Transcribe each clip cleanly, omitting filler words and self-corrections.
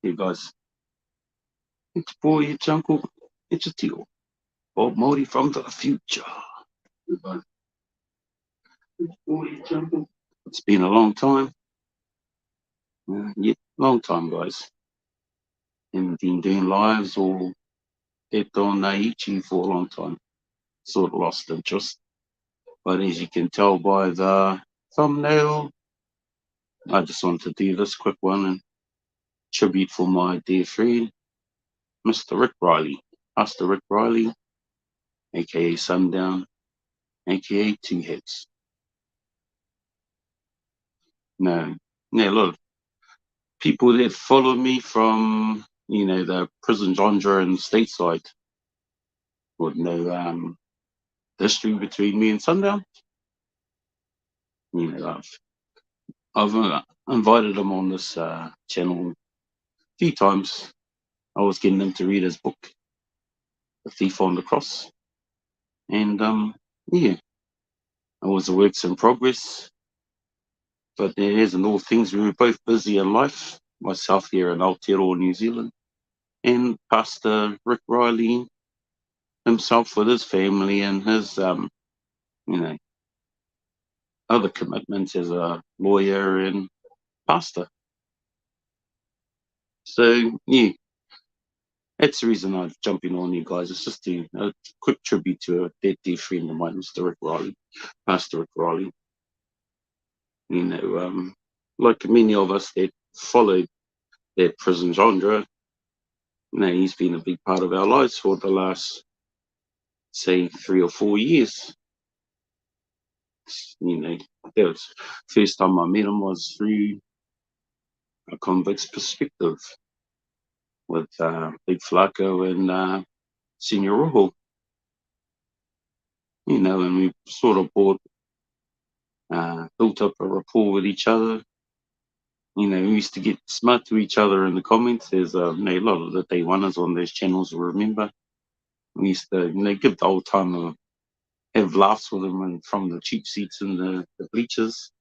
Hey guys, it's boy, it's uncle, it's a Tio, Bob Modi from the future. Hey guys, it's boy, it's uncle. It's been a long time. Yeah, long time, guys. Haven't been doing lives or it on Naichi for a long time. Sort of lost interest. But as you can tell by the thumbnail, I just want to do this quick one and tribute for my dear friend, Mr. Rick Riley. Master Rick Riley, aka Sundown, aka Two Heads. No, yeah, look, people that follow me from, the prison genre and stateside would know the history between me and Sundown. I've invited him on this channel a few times. I was getting him to read his book, The Thief on the Cross. And yeah, it was a works in progress. But as in all things, we were both busy in life. Myself here in Aotearoa, New Zealand, and Pastor Rick Riley himself with his family and his, you know, other commitments as a lawyer and pastor. So yeah, that's the reason I'm jumping on you guys. It's just a quick tribute to a dear friend of mine, Mr. Rick Riley, Pastor Rick Riley. Like many of us that followed that prison genre, he's been a big part of our lives for the last, say, 3 or 4 years. That was first time I met him was through a convict's perspective with Big Flaco and Senior Rojo. And we sort of built up a rapport with each other. We used to get smart to each other in the comments. There's a lot of the day oneers on those channels will remember. We used to, give the old time have laughs with them and from the cheap seats in the bleachers.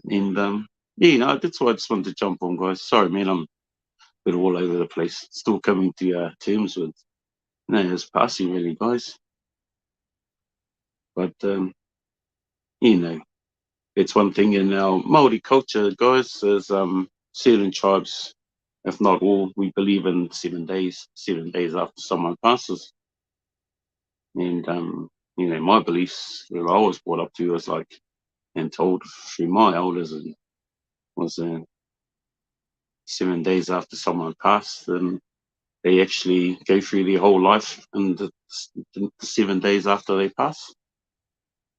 And that's why I just wanted to jump on, guys. Sorry, man, I'm a bit all over the place. Still coming to terms with his passing, really, guys. But it's one thing in our Maori culture, guys. Is certain tribes, if not all, we believe in 7 days. 7 days after someone passes, and my beliefs that I was brought up to was like and told through my elders and was 7 days after someone passed, and they actually go through their whole life in the 7 days after they pass.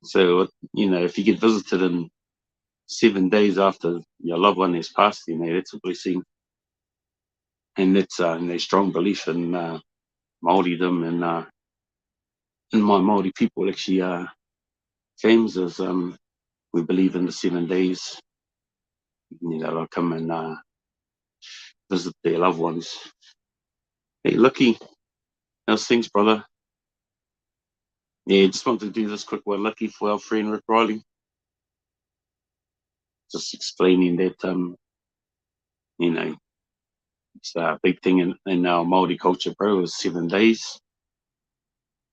So if you get visited in 7 days after your loved one has passed, that's a blessing. And that's a strong belief in Māoridom and in my Māori people actually claims is we believe in the 7 days. They'll come and visit their loved ones. Hey, Lucky, how's things, brother? Yeah, just wanted to do this quick one, Lucky, for our friend Rick Riley. Just explaining that, it's a big thing in our Māori culture, bro, is 7 days.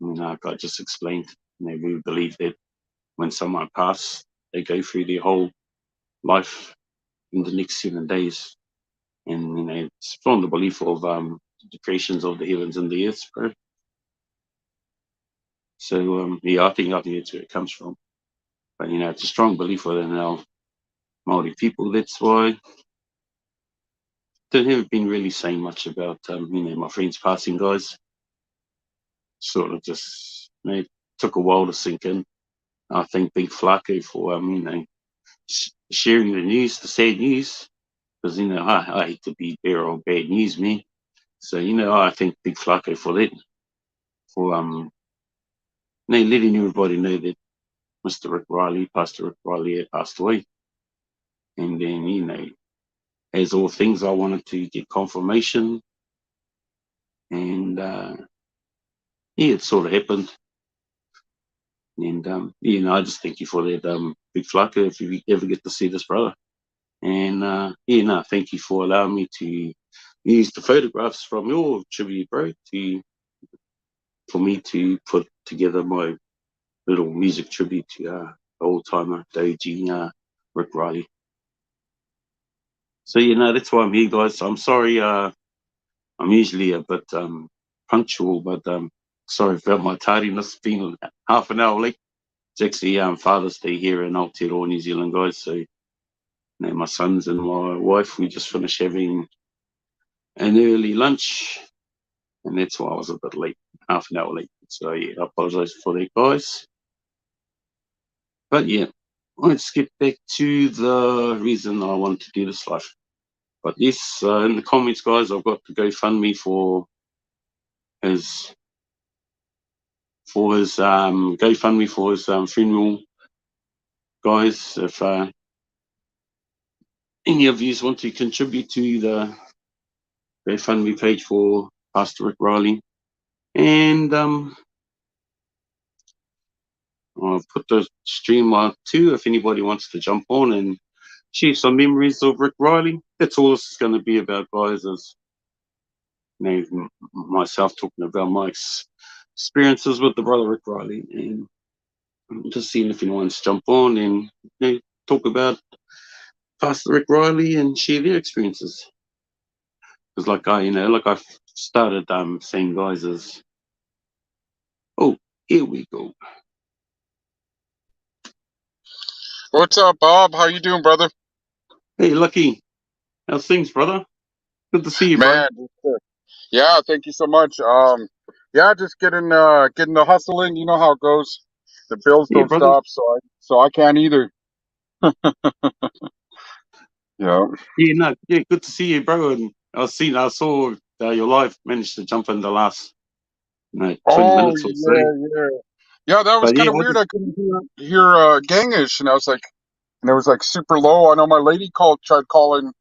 Like I just explained, we believe that when someone passes, they go through their whole life in the next 7 days. And, it's from the belief of the creations of the heavens and the earth, bro. So, I think that's where it comes from. But, it's a strong belief within our Māori people. That's why they haven't been really saying much about, my friends passing, guys. Sort of just, took a while to sink in. I think Big Flaco for, sharing the news, the sad news, because, I hate to be bearer of bad news, man. So, I thank Big Flaco for that, for letting everybody know that Mr. Rick Riley, Pastor Rick Riley, had passed away. And then, as all things, I wanted to get confirmation. And, it sort of happened. And, I just thank you for that, Big Flaco, if you ever get to see this, brother. And yeah, no, thank you for allowing me to use the photographs from your tribute, bro, for me to put together my little music tribute to old timer Doji Rick Riley. So you know that's why I'm here, guys. I'm sorry. I'm usually a bit punctual, but sorry about my tardiness. Being half an hour late. It's actually Father's Day here in Aotearoa, New Zealand, guys. So you know, my sons and my wife, we just finished having an early lunch, and that's why I was a bit late, half an hour late. So yeah, I apologise for that, guys. But yeah, let's get back to the reason I wanted to do this live. But yes, in the comments, guys, I've got the GoFundMe his for his GoFundMe for his funeral, guys. If any of you want to contribute to the GoFundMe page for Pastor Rick Riley, and I'll put the stream out too if anybody wants to jump on and share some memories of Rick Riley. That's all this is going to be about, guys. Is you know, myself talking about my experiences with the brother Rick Riley, and just seeing if anyone wants to jump on and you know, talk about Pastor Rick Riley and share their experiences. Because like I started saying, guys, is oh, here we go. What's up, Bob? How you doing, brother? Hey, Lucky, how's things, brother? Good to see you, bro. Man, yeah, thank you so much. Yeah, just getting the hustle in. You know how it goes. The bills Yeah, don't brother. stop, so I can't either. Yeah. Yeah, no, yeah, good to see you, bro. And I saw your live managed to jump in the last 20 Oh minutes or so. yeah. Yeah, that was But yeah, kind of weird. I couldn't hear Gangish, and I was like, and it was like super low. I know my lady tried calling,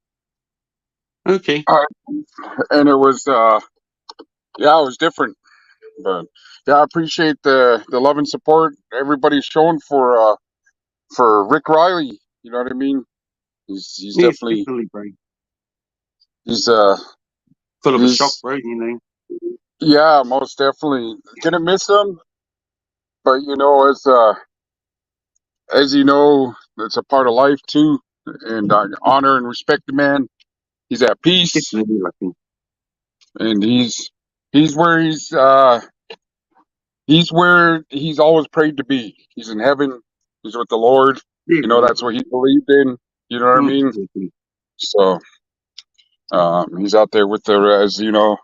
okay. uh, and it was yeah, it was different. But yeah, I appreciate the love and support everybody's shown for Rick Riley. You know what I mean? He's Yes, definitely definitely, bro. he's Bit of a shock, he's bro. You know. yeah, most definitely gonna miss him. But you know, as you know, it's a part of life too. And I honor and respect the man. He's at peace, Definitely, Lucky. and he's where he's where he's always prayed to be. He's in heaven. He's with the Lord. Yeah, You know, bro. that's what he believed in. You know what I mean? Exactly. So he's out there with the, as you know,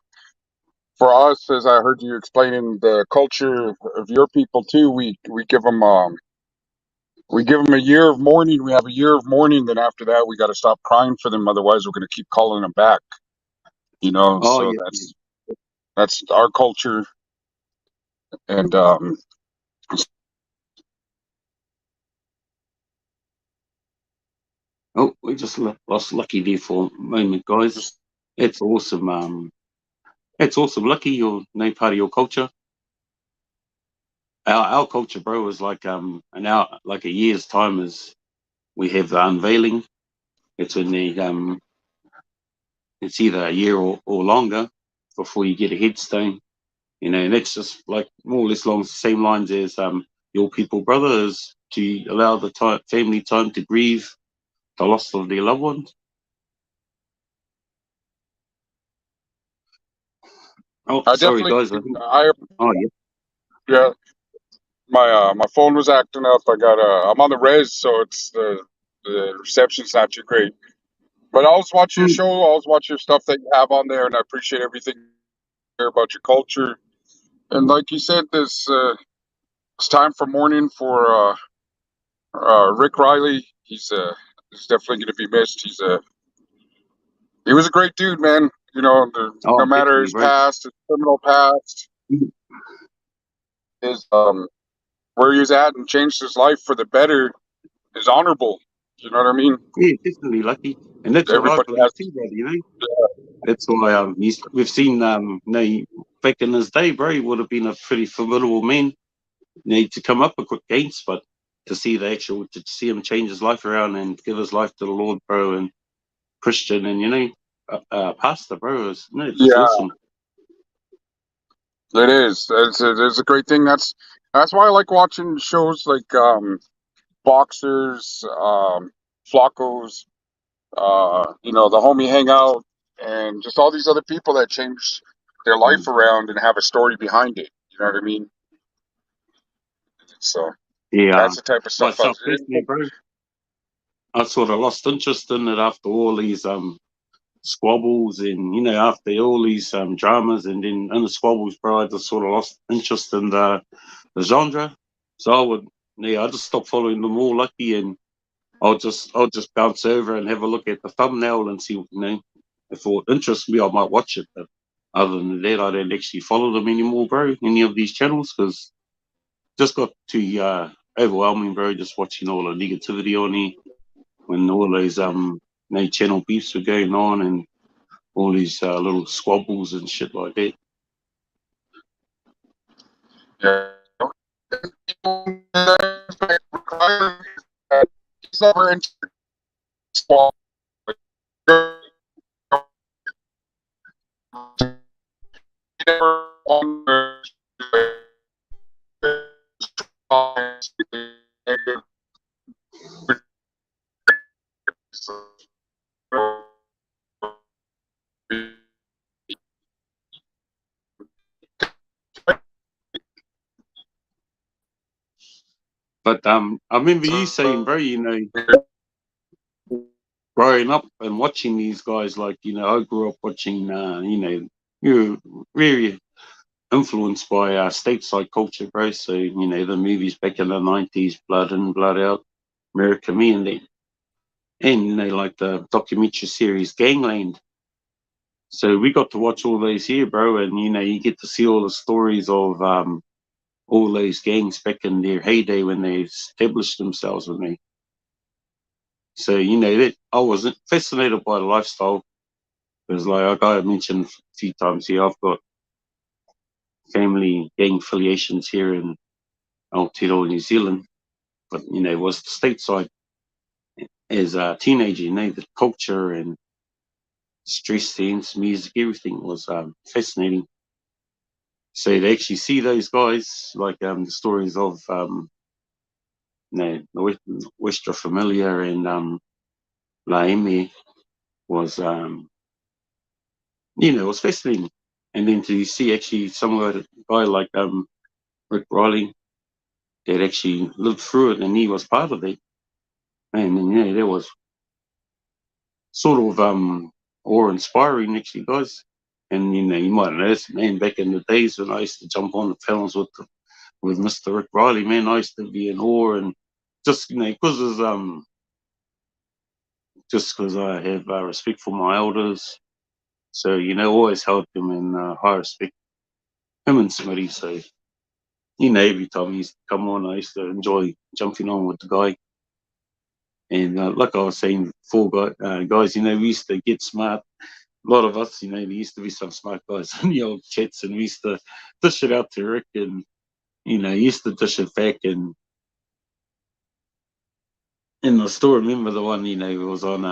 for us, as I heard you explaining the culture of your people too, we give them a year of mourning. We have a year of mourning. Then after that, we got to stop crying for them. Otherwise, we're going to keep calling them back. You know, Oh so yeah. that's our culture. And Oh, we just lost Lucky there for a moment, guys. It's awesome. It's awesome. Lucky, you're no part of your culture. Our culture, bro, is like an hour, like a year's time is we have the unveiling. It's when it's either a year or longer before you get a headstone. You know, and that's just like more or less along the same lines as your people, brother, is to allow the family time to grieve the loss of their loved ones. Oh, I sorry, definitely, guys. I think. I Oh yeah. yeah, my phone was acting up. I'm on the res, so it's the reception's not too great. But I always watch your show. I always watch your stuff that you have on there, and I appreciate everything about your culture. And like you said, this it's time for mourning for Rick Riley. He's definitely going to be missed. He was a great dude, man. You know, Oh, no matter definitely, his bro. past, his criminal past, his where he was at and changed his life for the better is honorable. You know what I mean? Yeah, definitely lucky, and that's what I Everybody believe has. too, brother. You know, that's why we've seen you know, back in his day, bro, he would have been a pretty formidable man. You know, to come up against, but to see to see him change his life around and give his life to the Lord, bro, and Christian, and pastor, bro. It's Yeah, awesome. it is. It's a great thing. That's why I like watching shows like Boxers, Flacco's, the Homie Hangout, and just all these other people that change their Mm. life around and have a story behind it. You know what I mean? So Yeah, that's the type of stuff. myself personally, bro, I sort of lost interest in it after all these squabbles, and after all these dramas, and then in the squabbles, bro, I just sort of lost interest in the genre. So I just stopped following them all, lucky, and I'll just bounce over and have a look at the thumbnail and see, if it interests me, I might watch it. But other than that, I don't actually follow them anymore, bro. Any of these channels, because just got too overwhelming, bro. Just watching all the negativity on here when all those channel beefs were going on and all these little squabbles and shit like that. Yeah. He's never into squad. He never But I remember you saying, bro, growing up and watching these guys, like, I grew up watching, you're very influenced by stateside culture, bro. So, the movies back in the 90s, Blood In, Blood Out, America, Me and Them. And, like the documentary series Gangland. So we got to watch all those here, bro. And, you get to see all the stories of all those gangs back in their heyday when they established themselves with me. So, that I was fascinated by the lifestyle. Because, like I mentioned a few times here, I've got family gang affiliations here in Aotearoa, New Zealand. But, was the stateside as a teenager, the culture and stress scenes, music, everything was fascinating. So to actually see those guys, like the stories of, the Westra Familia and Laeme was, it was fascinating. And then to see actually some of a guy like Rick Riley that actually lived through it and he was part of it. And that was sort of awe-inspiring actually, guys. And you might know this, man, back in the days when I used to jump on the films with Mr. Rick Riley, man, I used to be in awe and just because I have respect for my elders. So, always held him in high respect, him and Smitty. So, every time he used to come on, I used to enjoy jumping on with the guy. And like I was saying before, guys, we used to get smart. A lot of us, there used to be some smart guys in the old chats, and we used to dish it out to Rick, and he used to dish it back. And I still remember the one, it was on.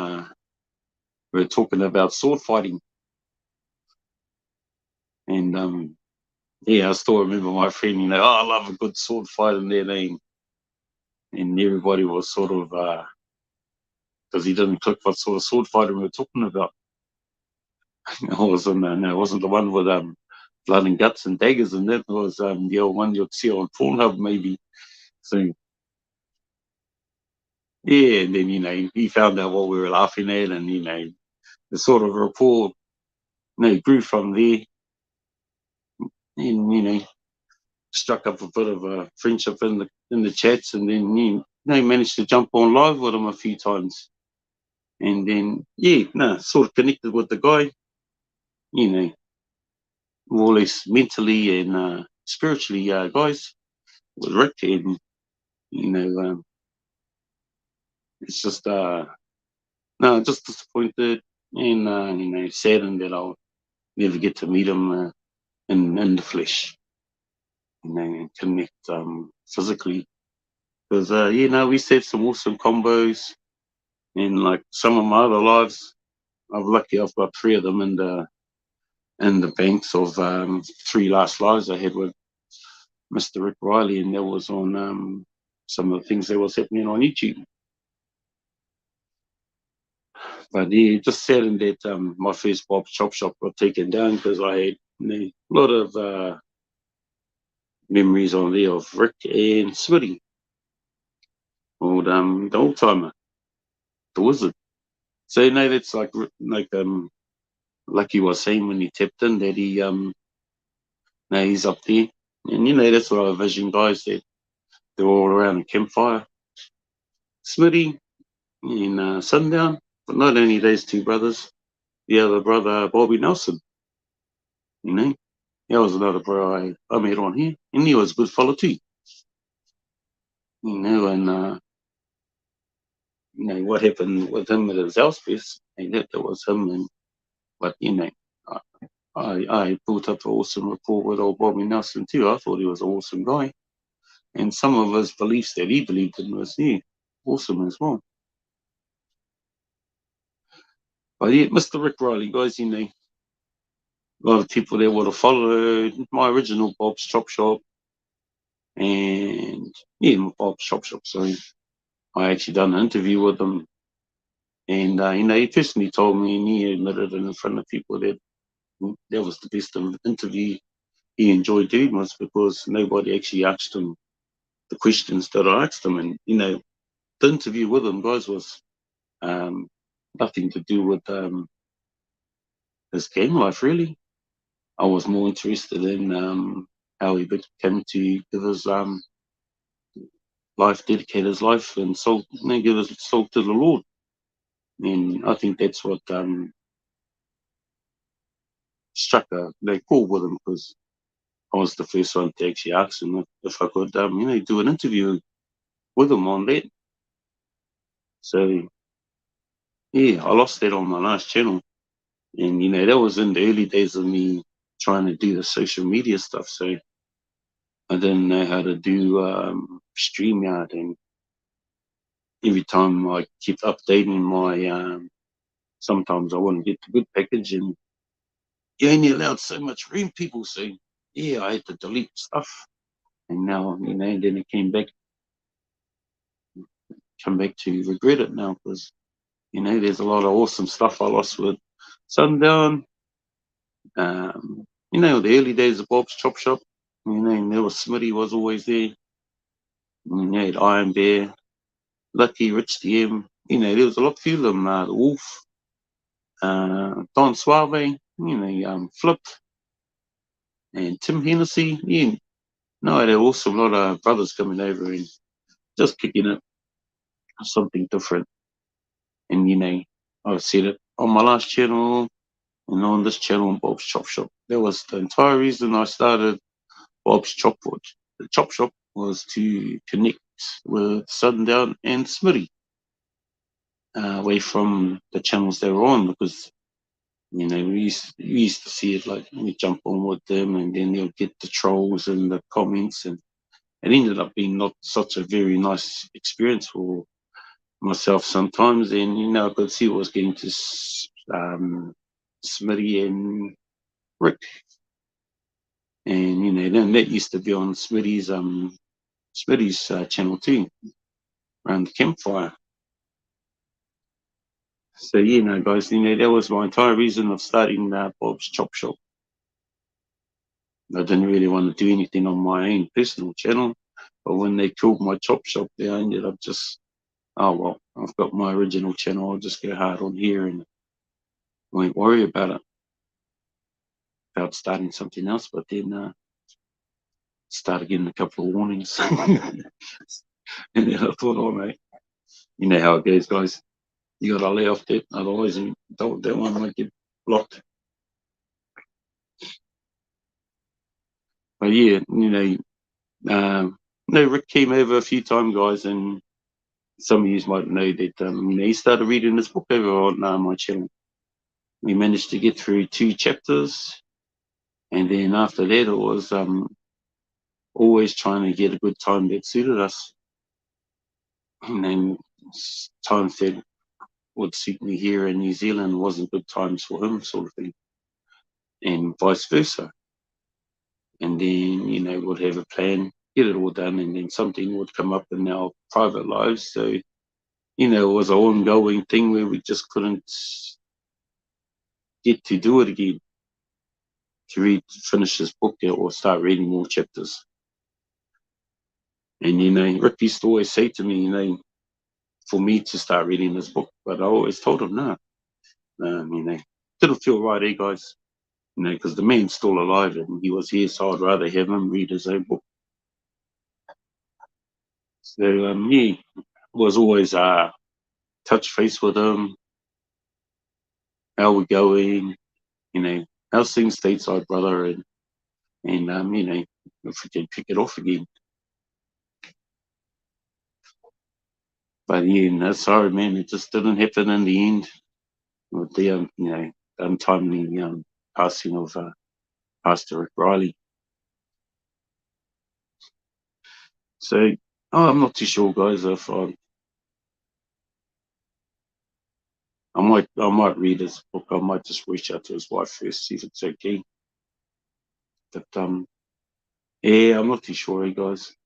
We were talking about sword fighting, and yeah, I still remember my friend, oh, I love a good sword fight, and their name, and everybody was sort of because he didn't click what sort of sword fighting we were talking about. I wasn't, no, it wasn't the one with blood and guts and daggers, and that was the old one you'd see on Pornhub maybe. So yeah, and then he found out what we were laughing at, and the sort of rapport grew from there, and struck up a bit of a friendship in the chats, and then managed to jump on live with him a few times, and then yeah, no, sort of connected with the guy, you know, more or less mentally and spiritually, guys, with Rick, and it's just no, just disappointed and saddened that I'll never get to meet him in the flesh, and connect physically. Because, we said some awesome combos. And like some of my other lives, I've got three of them in the banks of three last lives I had with Mr. Rick Riley, and that was on some of the things that was happening on YouTube. But yeah, just sad in that my first Bob's Chop Shop got taken down because I had a lot of memories on there of Rick and Smitty, the old timer, the wizard. So that's like he was saying when he tapped in that he's up there, and that's what I vision, guys, that they're all around the campfire. Smitty and Sundown, but not only those two brothers, the other brother Bobby Nelson, you know. That was another bro I met on here, and he was a good fellow too. And what happened with him at his house fest, and that was him. And but I built up an awesome rapport with old Bobby Nelson too. I thought he was an awesome guy, and some of his beliefs that he believed in was awesome as well. But yeah, Mr. Rick Riley, guys, a lot of people there would have followed my original Bob's Chop Shop, and my Bob's Chop Shop. Sorry, I actually done an interview with him. And, he personally told me, and he admitted it in front of people, that that was the best interview he enjoyed doing, was because nobody actually asked him the questions that I asked him. And, the interview with him, guys, was nothing to do with his game life, really. I was more interested in how he came to give his life, dedicate his life, and soul, give his soul to the Lord. And I think that's what struck a chord with him, because I was the first one to actually ask him if I could, do an interview with him on that. So, yeah, I lost that on my last channel. And, that was in the early days of me trying to do the social media stuff. So I didn't know how to do StreamYard. And every time I kept updating my, sometimes I wouldn't get the good package. And you only allowed so much room, people. So, yeah, I had to delete stuff. And now, then it come back to regret it now, because there's a lot of awesome stuff I lost with Sundown. The early days of Bob's Chop Shop. And there was Smitty was always there. And you had Iron Bear, Lucky, Rich DM. There was a lot few of them. The Wolf, Don Suave, Flip, and Tim Hennessy. Yeah, no, there were also a lot of brothers coming over and just kicking it, something different. And I've said it on my last channel and on this channel on Bob's Chop Shop. That was the entire reason I started Bob's Chop Shop. The Chop Shop was to connect with Sundown and Smitty away from the channels they were on, because we used to see it like we jump on with them, and then you'll get the trolls and the comments, and it ended up being not such a very nice experience for myself sometimes. And I could see what was getting to Smitty and Rick. And then that used to be on Smitty's channel too, around the campfire. So guys, that was my entire reason of starting Bob's Chop Shop. I didn't really want to do anything on my own personal channel, but when they killed my chop shop there, I ended up just, oh well, I've got my original channel, I'll just go hard on here and won't worry about starting something else. But then started getting a couple of warnings. And then I thought, oh mate, you know how it goes, guys. You gotta lay off that, otherwise that one might get blocked. But yeah, Rick came over a few times, guys, and some of you might know that he started reading this book over on my channel. We managed to get through 2 chapters, and then after that, it was always trying to get a good time that suited us. And then times that would suit me here in New Zealand wasn't good times for him, sort of thing, and vice versa. And then, we'd have a plan, get it all done, and then something would come up in our private lives. So, it was an ongoing thing where we just couldn't get to do it again, to finish this book or start reading more chapters. And, Rick used to always say to me, for me to start reading this book, but I always told him, no, didn't feel right, guys? Because the man's still alive and he was here, so I'd rather have him read his own book. So, yeah, was always touch face with him, how we going, how's things stateside, brother, and if we can pick it off again. But yeah, no, sorry, man, it just didn't happen in the end with the untimely passing of Pastor Rick Riley. So, I'm not too sure, guys, if I might read his book. I might just reach out to his wife first, see if it's okay. But yeah, I'm not too sure, guys.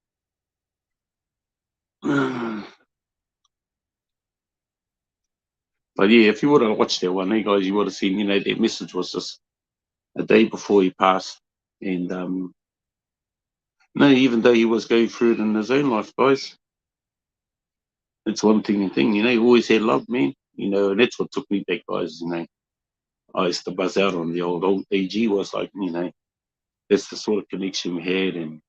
But yeah, if you would have watched that one, guys, you would have seen, that message was just a day before he passed. And no, even though he was going through it in his own life, guys, it's one thing and thing, he always had love, man. And that's what took me back, guys. I used to buzz out on the old AG was like, that's the sort of connection we had. And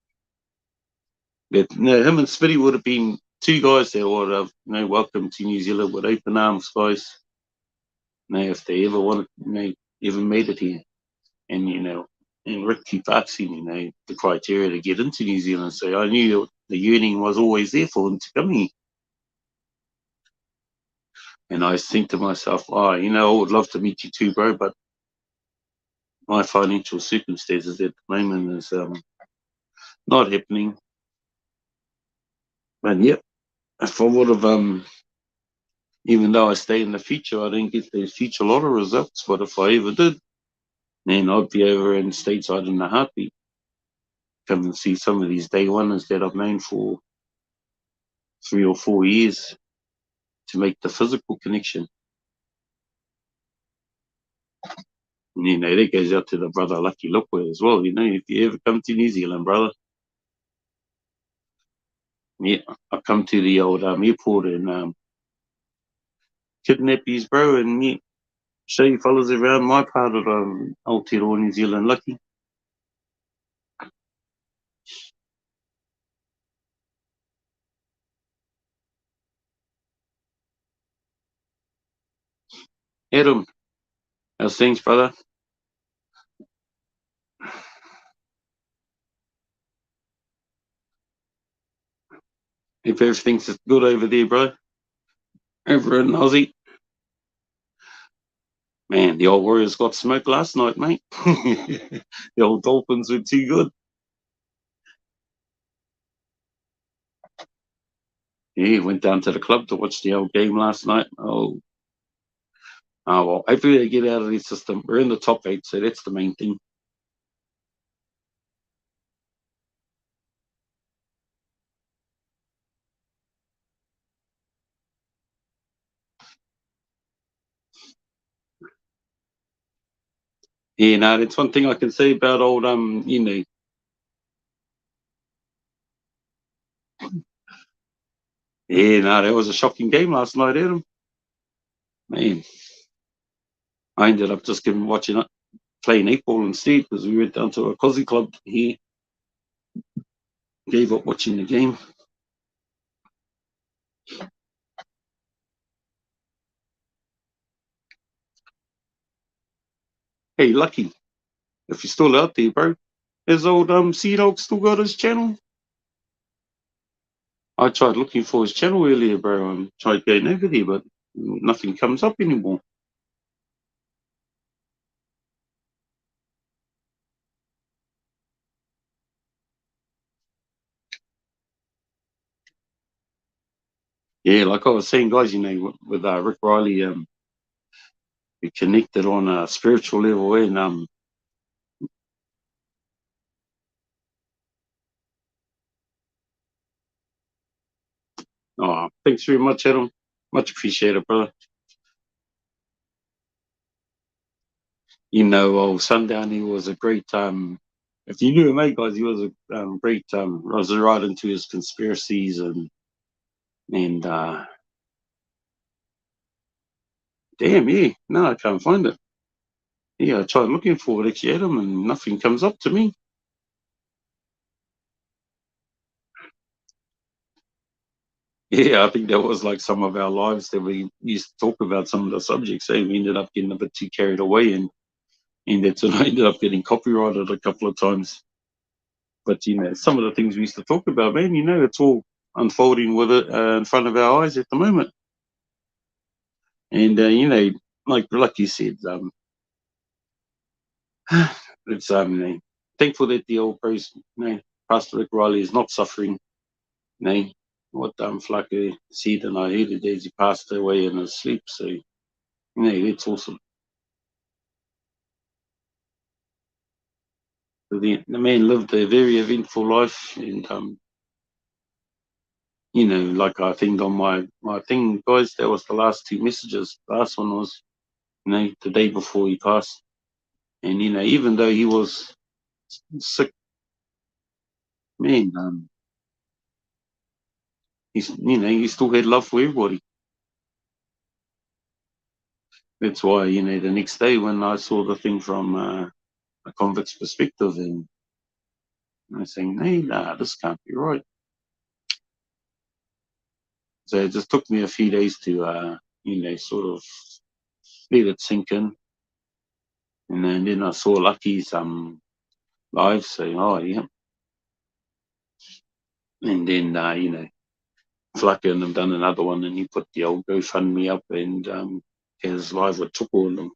that, him and Spitty would have been two guys that would have, welcome to New Zealand with open arms, guys. If they ever wanted, ever made it here. And, and Rick keep asking, the criteria to get into New Zealand. So I knew the yearning was always there for him to come here. And I think to myself, I would love to meet you too, bro, but my financial circumstances at the moment is not happening. And yep, if I would have, even though I stay in the future, I didn't get those future lotto results. But if I ever did, then I'd be over in stateside in a heartbeat. Come and see some of these day ones that I've known for 3 or 4 years to make the physical connection. And, that goes out to the brother Lucky Lukwe as well. If you ever come to New Zealand, brother, yeah, I come to the old airport and kidnap yous, bro, and yeah, show you fellas around my part of Aotearoa, New Zealand. Lucky. Adam, how's things, brother? If everything's good over there, bro. Over in Aussie. Man, the old Warriors got smoked last night, mate. The old Dolphins were too good. Yeah, went down to the club to watch the old game last night. Well, hopefully they get out of their system. We're in the top 8, so that's the main thing. Yeah, no, that's one thing I can say about old Yeah, no, that was a shocking game last night, Adam. Man, I ended up just watching it, playing netball instead because we went down to a cozy club here. Gave up watching the game. Hey, Lucky, if you're still out there, bro, has old Sea Dog still got his channel? I tried looking for his channel earlier, bro, and tried going over there, but nothing comes up anymore. Yeah, like I was saying, guys, with Rick Riley, we connected on a spiritual level, and oh, thanks very much, Adam. Much appreciated, brother. Sundown, he was a great if you knew him, mate, guys, he was a great was right into his conspiracies and damn, yeah, no, I can't find it. Yeah, I tried looking for it, actually, Adam, and nothing comes up to me. Yeah, I think that was like some of our lives that we used to talk about some of the subjects. And we ended up getting a bit too carried away, and that's when I ended up getting copyrighted a couple of times. But some of the things we used to talk about, man, it's all unfolding with it in front of our eyes at the moment. And like you said, it's thankful that the old priest, Pastor Rick Riley, is not suffering. What Flacco said, and I heard it as he passed away in his sleep. So that's awesome. The man lived a very eventful life, and like I think on my thing, guys, that was the last two messages. The last one was, the day before he passed, and even though he was sick, man, he still had love for everybody. That's why the next day when I saw the thing from a convict's perspective, and I was saying, hey, nah, this can't be right. So it just took me a few days to sort of let it sink in. And then I saw Lucky's live saying, oh, yeah. And then, Flucker and them done another one, and he put the old GoFundMe up, and his live with Tuko, and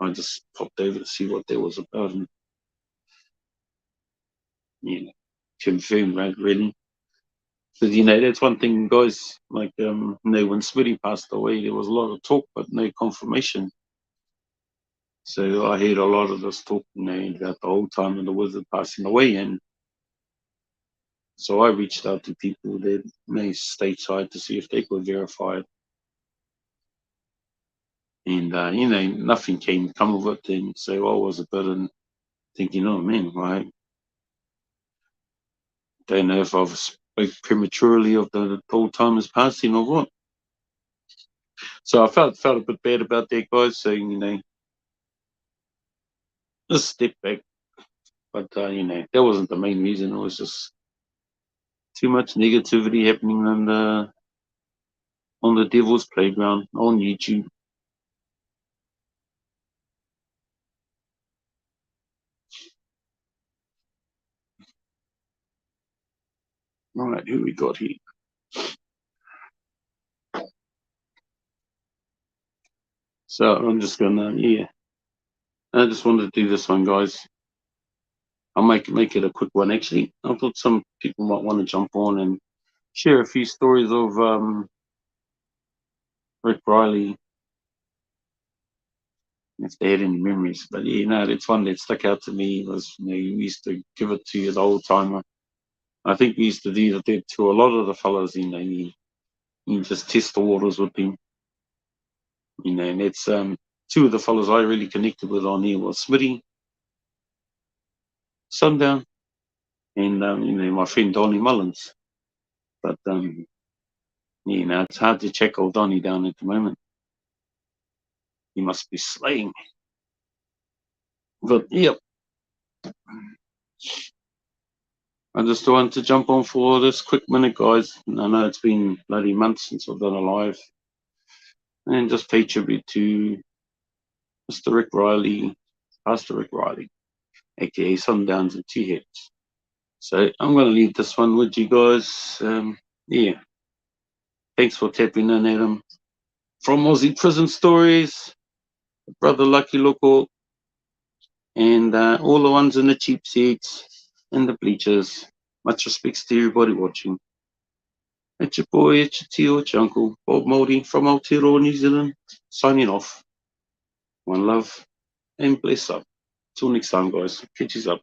I just popped over to see what that was about, and confirmed, right, really. Because that's one thing, guys. Like when Smitty passed away, there was a lot of talk, but no confirmation. So I heard a lot of this talk, about the whole time of the wizard passing away, and so I reached out to people that stateside to see if they could verify it, and nothing come of it. And so I was a bit in thinking, oh man, I don't know if I've spoke prematurely of the whole time is passing or what. So I felt a bit bad about that, guys. So just step back. But that wasn't the main reason. It was just too much negativity happening on the devil's playground on YouTube. All right, who we got here? So I'm just gonna I just wanted to do this one, guys. I'll make it a quick one. Actually, I thought some people might want to jump on and share a few stories of Rick Riley, if they had any memories. But that's one that stuck out to me. Was we used to give it to the old timer. I think we used to do that to a lot of the fellas. You just test the waters with him. And it's two of the fellas I really connected with on here was Smitty, Sundown, and my friend Donnie Mullins. But it's hard to check old Donnie down at the moment. He must be slaying. But yeah, I just wanted to jump on for this quick minute, guys. I know it's been bloody months since I've done a live, and just pay tribute to Mr. Rick Riley, Pastor Rick Riley, aka Sundowns and Two Heads. So I'm going to leave this one with you guys. Yeah, thanks for tapping in, Adam. From Aussie Prison Stories, Brother Lucky Loco, and all the ones in the cheap seats and the bleachers. Much respects to everybody watching. It's your boy, it's your tio, it's your uncle, Bob Moulding from Aotearoa, New Zealand, signing off. One love and bless up. Till next time, guys. Catch you up.